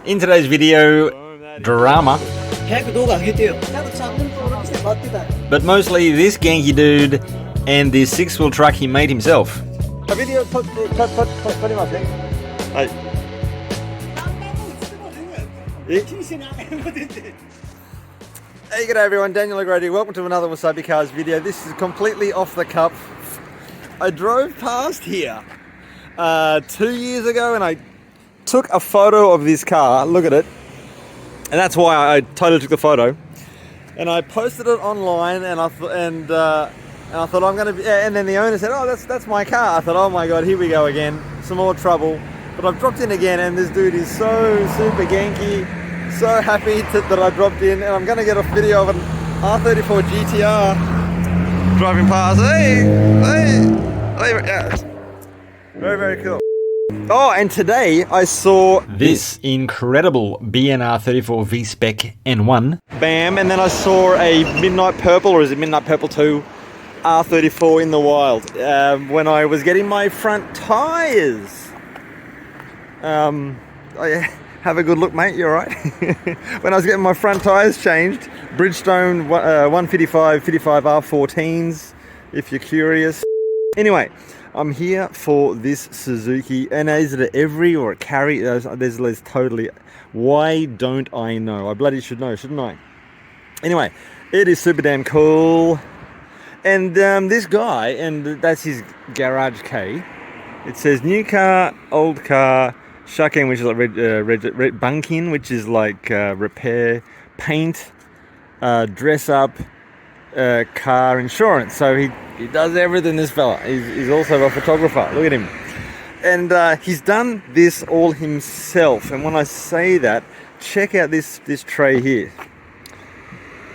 In today's video, drama, but mostly this Genki dude and this six-wheel truck he made himself. Hey, g'day everyone, Daniel O'Grady. Welcome to another WasabiCars video. This is completely off the cuff. I drove past here 2 years ago and I took a photo of this car. Look at it. And that's why I totally took the photo. And I posted it online and I thought I'm gonna be, and then the owner said, oh, that's my car. I thought, oh my God, here we go again. Some more trouble. But I've dropped in again and this dude is so super Genki. So happy that I dropped in, and I'm going to get a video of an R34 GTR driving past. Hey, yeah. Very, very cool. Oh, and today I saw this incredible BNR34 V-Spec N1. Bam, and then I saw a Midnight Purple, or is it Midnight Purple 2, R34 in the wild when I was getting my front tyres. Oh yeah. Have a good look, mate, you alright? When I was getting my front tyres changed, Bridgestone 155 R14s, if you're curious. Anyway, I'm here for this Suzuki, and is it an every or a carry? There's totally, why don't I know? I bloody should know, shouldn't I? Anyway, it is super damn cool. And this guy, and that's his garage key. It says new car, old car, Shaken, which is like red bunking, which is like repair, paint, dress up, car insurance. So he does everything, this fella. He's also a photographer. Look at him. And he's done this all himself. And when I say that, check out this tray here.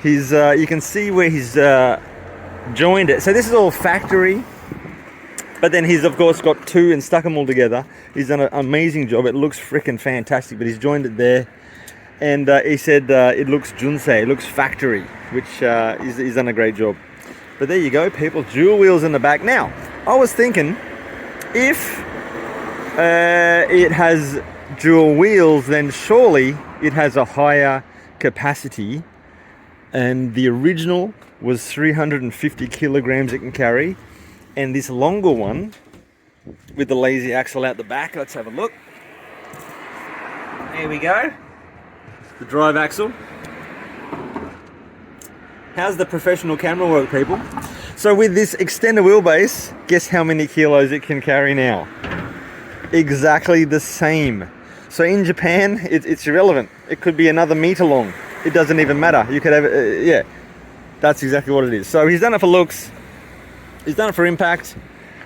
He's you can see where he's joined it. So this is all factory. But then he's, of course, got two and stuck them all together. He's done an amazing job. It looks freaking fantastic, but he's joined it there. And he said it looks junsei, it looks factory, which he's done a great job. But there you go, people, dual wheels in the back. Now, I was thinking, if it has dual wheels, then surely it has a higher capacity. And the original was 350 kilograms it can carry. And this longer one with the lazy axle out the back, let's have a look. There we go. The drive axle. How's the professional camera work, people? So with this extended wheelbase, guess how many kilos it can carry now? Exactly the same. So in Japan, it's irrelevant. It could be another meter long. It doesn't even matter. You could have, yeah, that's exactly what it is. So he's done it for looks. He's done it for impact,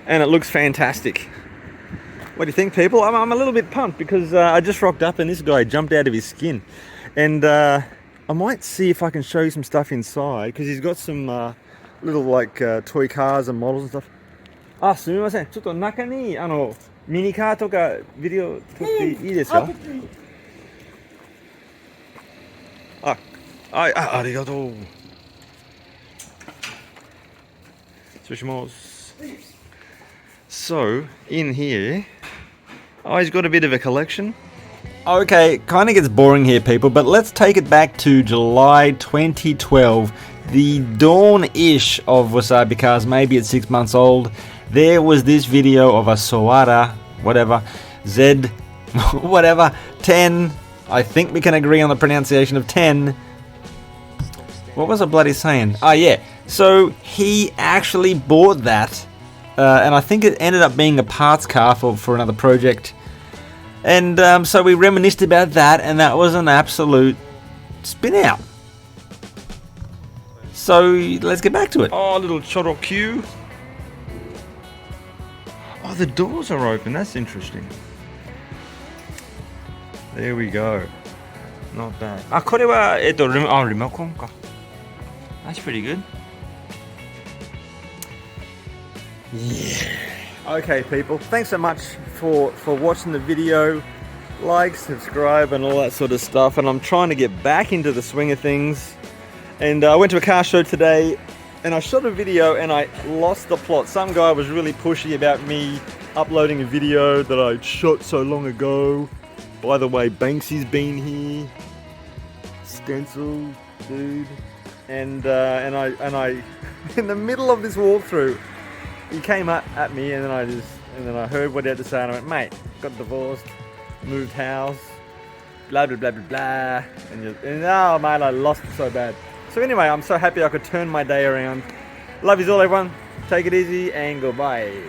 and it looks fantastic. What do you think, people? I'm a little bit pumped because I just rocked up and this guy jumped out of his skin. And I might see if I can show you some stuff inside, because he's got some little like toy cars and models and stuff. あ、すみません。ちょっと中にミニカーとかビデオ撮っていいですか？ありがとう。So, in here, oh, he's got a bit of a collection. Okay, kind of gets boring here, people, but let's take it back to July 2012, the dawn-ish of WasabiCars, maybe it's 6 months old. There was this video of a Sowara, whatever, Z, whatever, 10, I think we can agree on the pronunciation of 10. What was I bloody saying? Oh yeah, so he actually bought that, and I think it ended up being a parts car for another project. And so we reminisced about that, and that was an absolute spin out. So let's get back to it. Oh, little Chorokyu. Oh, the doors are open, that's interesting. There we go. Not bad. あ、これはリモコンか。That's pretty good. Yeah. Okay, people. Thanks so much for watching the video. Like, subscribe, and all that sort of stuff. And I'm trying to get back into the swing of things. And I went to a car show today, and I shot a video, and I lost the plot. Some guy was really pushy about me uploading a video that I shot so long ago. By the way, Banksy's been here. Stencil, dude. And I in the middle of this walkthrough, he came up at me, and then I heard what he had to say, and I went, mate, got divorced, moved house, blah blah blah blah blah, and oh man, I lost it so bad. So anyway, I'm so happy I could turn my day around. Love yous all, everyone. Take it easy and goodbye.